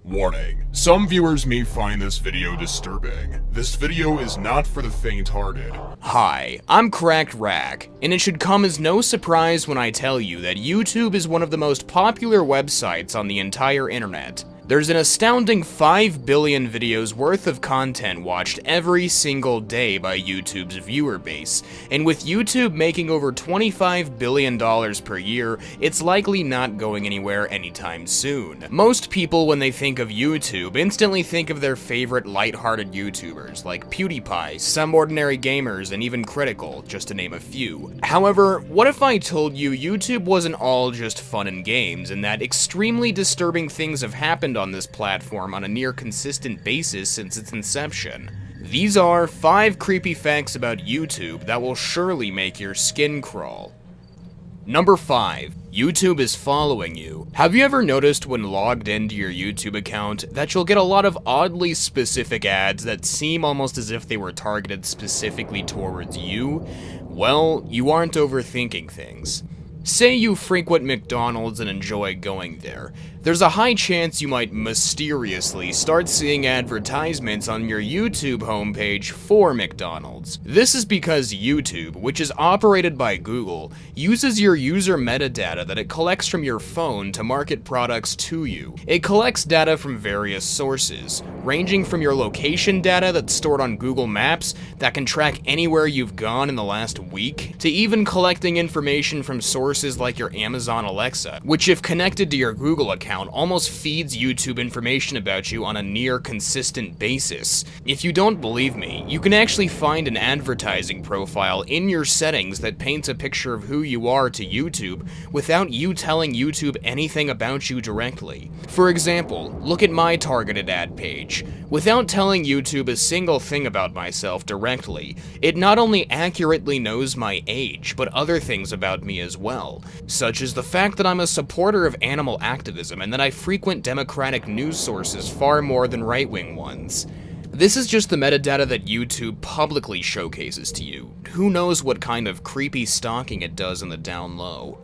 Warning. Some viewers may find this video disturbing. This video is not for the faint-hearted. Hi, I'm Cracked Rack, and it should come as no surprise when I tell you that YouTube is one of the most popular websites on the entire internet. There's an astounding 5 billion videos worth of content watched every single day by YouTube's viewer base, and with YouTube making over $25 billion per year, it's likely not going anywhere anytime soon. Most people, when they think of YouTube, instantly think of their favorite lighthearted YouTubers, like PewDiePie, Some Ordinary Gamers, and even Critical, just to name a few. However, what if I told you YouTube wasn't all just fun and games, and that extremely disturbing things have happened on this platform on a near consistent basis since its inception? These are 5 creepy facts about YouTube that will surely make your skin crawl. Number 5. YouTube is following you. Have you ever noticed when logged into your YouTube account that you'll get a lot of oddly specific ads that seem almost as if they were targeted specifically towards you? Well, you aren't overthinking things. Say you frequent McDonald's and enjoy going there. There's a high chance you might mysteriously start seeing advertisements on your YouTube homepage for McDonald's. This is because YouTube, which is operated by Google, uses your user metadata that it collects from your phone to market products to you. It collects data from various sources, ranging from your location data that's stored on Google Maps that can track anywhere you've gone in the last week, to even collecting information from sources like your Amazon Alexa, which if connected to your Google account almost feeds YouTube information about you on a near consistent basis. If you don't believe me, you can actually find an advertising profile in your settings that paints a picture of who you are to YouTube without you telling YouTube anything about you directly. For example, look at my targeted ad page. Without telling YouTube a single thing about myself directly, it not only accurately knows my age, but other things about me as well, such as the fact that I'm a supporter of animal activism and that I frequent democratic news sources far more than right-wing ones. This is just the metadata that YouTube publicly showcases to you. Who knows what kind of creepy stalking it does in the down low.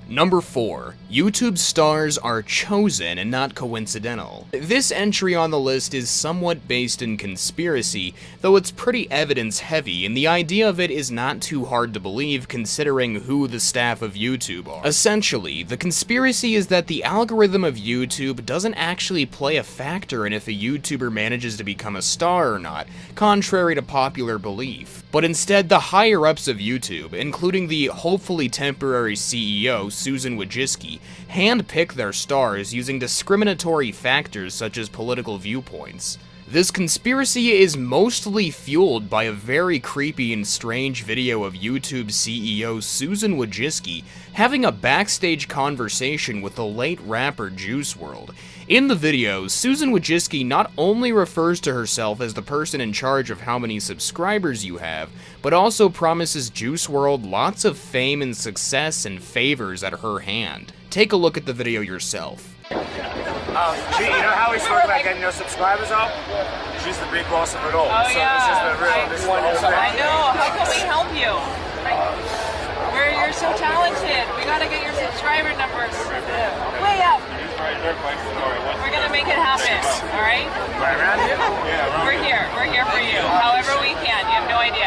Number 4. YouTube stars are chosen and not coincidental. This entry on the list is somewhat based in conspiracy, though it's pretty evidence-heavy, and the idea of it is not too hard to believe considering who the staff of YouTube are. Essentially, the conspiracy is that the algorithm of YouTube doesn't actually play a factor in if a YouTuber manages to become a star or not, contrary to popular belief. But instead, the higher-ups of YouTube, including the hopefully temporary CEO, Susan Wojcicki, hand-pick their stars using discriminatory factors such as political viewpoints. This conspiracy is mostly fueled by a very creepy and strange video of YouTube CEO Susan Wojcicki having a backstage conversation with the late rapper Juice WRLD. In the video, Susan Wojcicki not only refers to herself as the person in charge of how many subscribers you have, but also promises Juice WRLD lots of fame and success and favors at her hand. Take a look at the video yourself. Gee, you know how we spoke about getting your subscribers up? She's the big boss of it all. Oh, so yeah. this is the real, this is the whole thing. I know. How can we help you? You're so talented. We gotta get your subscriber numbers way up. We're gonna make it happen. All right? Right around here? Yeah, We're here. We're here for you. However we can. You have no idea.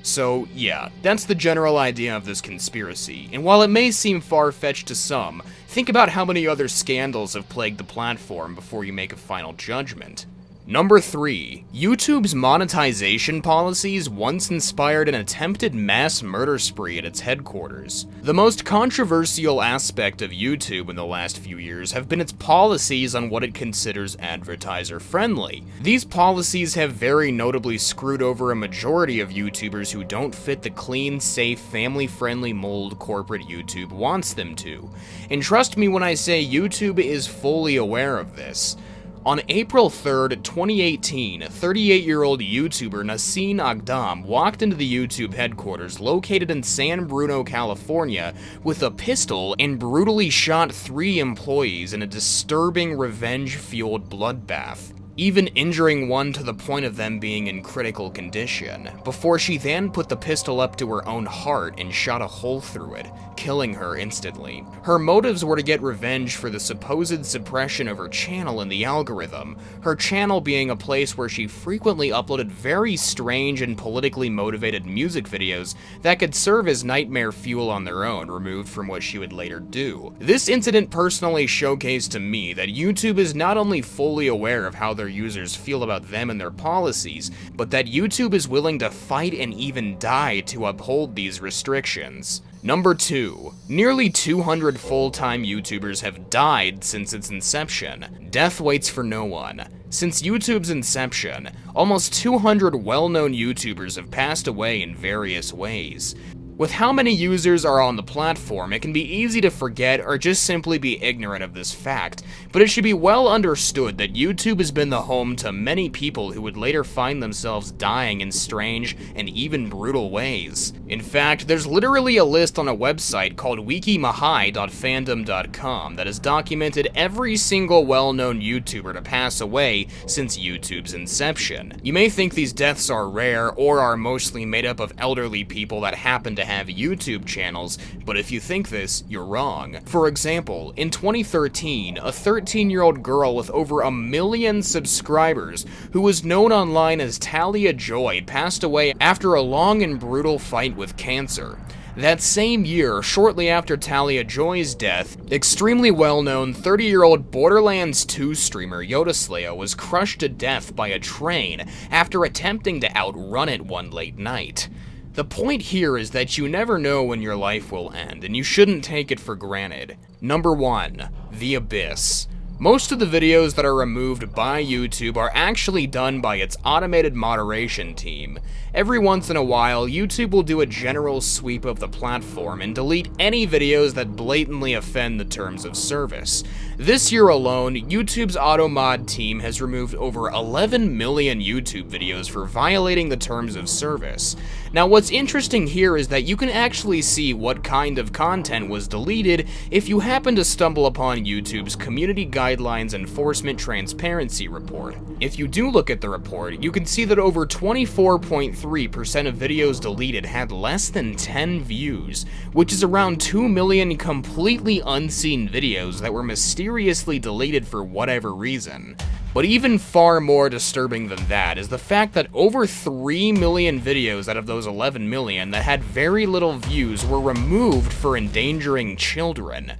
So yeah, that's the general idea of this conspiracy, and while it may seem far-fetched to some, think about how many other scandals have plagued the platform before you make a final judgment. Number 3. YouTube's monetization policies once inspired an attempted mass murder spree at its headquarters. The most controversial aspect of YouTube in the last few years have been its policies on what it considers advertiser-friendly. These policies have very notably screwed over a majority of YouTubers who don't fit the clean, safe, family-friendly mold corporate YouTube wants them to. And trust me when I say YouTube is fully aware of this. On April 3rd, 2018, 38-year-old YouTuber Nassim Agdam walked into the YouTube headquarters located in San Bruno, California, with a pistol and brutally shot 3 employees in a disturbing revenge-fueled bloodbath. even injuring one to the point of them being in critical condition, before she then put the pistol up to her own heart and shot a hole through it, killing her instantly. Her motives were to get revenge for the supposed suppression of her channel in the algorithm, her channel being a place where she frequently uploaded very strange and politically motivated music videos that could serve as nightmare fuel on their own, removed from what she would later do. This incident personally showcased to me that YouTube is not only fully aware of how their users feel about them and their policies, but that YouTube is willing to fight and even die to uphold these restrictions. Number 2. Nearly 200 full-time YouTubers have died since its inception. Death waits for no one. Since YouTube's inception, almost 200 well-known YouTubers have passed away in various ways. With how many users are on the platform, it can be easy to forget or just simply be ignorant of this fact, but it should be well understood that YouTube has been the home to many people who would later find themselves dying in strange and even brutal ways. In fact, there's literally a list on a website called wikimahai.fandom.com that has documented every single well-known YouTuber to pass away since YouTube's inception. You may think these deaths are rare or are mostly made up of elderly people that happen to have YouTube channels, but if you think this, you're wrong. For example, in 2013, a 13-year-old girl with over 1 million subscribers, who was known online as Talia Joy, passed away after a long and brutal fight with cancer. That same year, shortly after Talia Joy's death, extremely well-known 30-year-old Borderlands 2 streamer Yodasleo was crushed to death by a train after attempting to outrun it one late night. The point here is that you never know when your life will end, and you shouldn't take it for granted. Number 1. The Abyss. Most of the videos that are removed by YouTube are actually done by its automated moderation team. Every once in a while, YouTube will do a general sweep of the platform and delete any videos that blatantly offend the terms of service. This year alone, YouTube's AutoMod team has removed over 11 million YouTube videos for violating the terms of service. Now, what's interesting here is that you can actually see what kind of content was deleted if you happen to stumble upon YouTube's Community Guidelines Enforcement Transparency Report. If you do look at the report, you can see that over 24.3% of videos deleted had less than 10 views, which is around 2 million completely unseen videos that were mysteriously deleted for whatever reason. But even far more disturbing than that is the fact that over 3 million videos out of those 11 million that had very little views were removed for endangering children.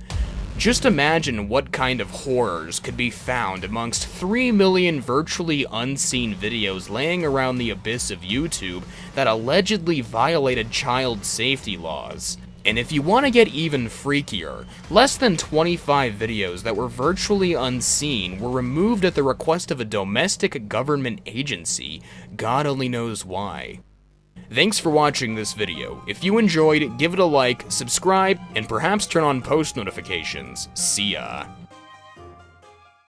Just imagine what kind of horrors could be found amongst 3 million virtually unseen videos laying around the abyss of YouTube that allegedly violated child safety laws. And if you want to get even freakier, less than 25 videos that were virtually unseen were removed at the request of a domestic government agency. God only knows why. Thanks for watching this video. If you enjoyed, give it a like, subscribe, and perhaps turn on post notifications. See ya.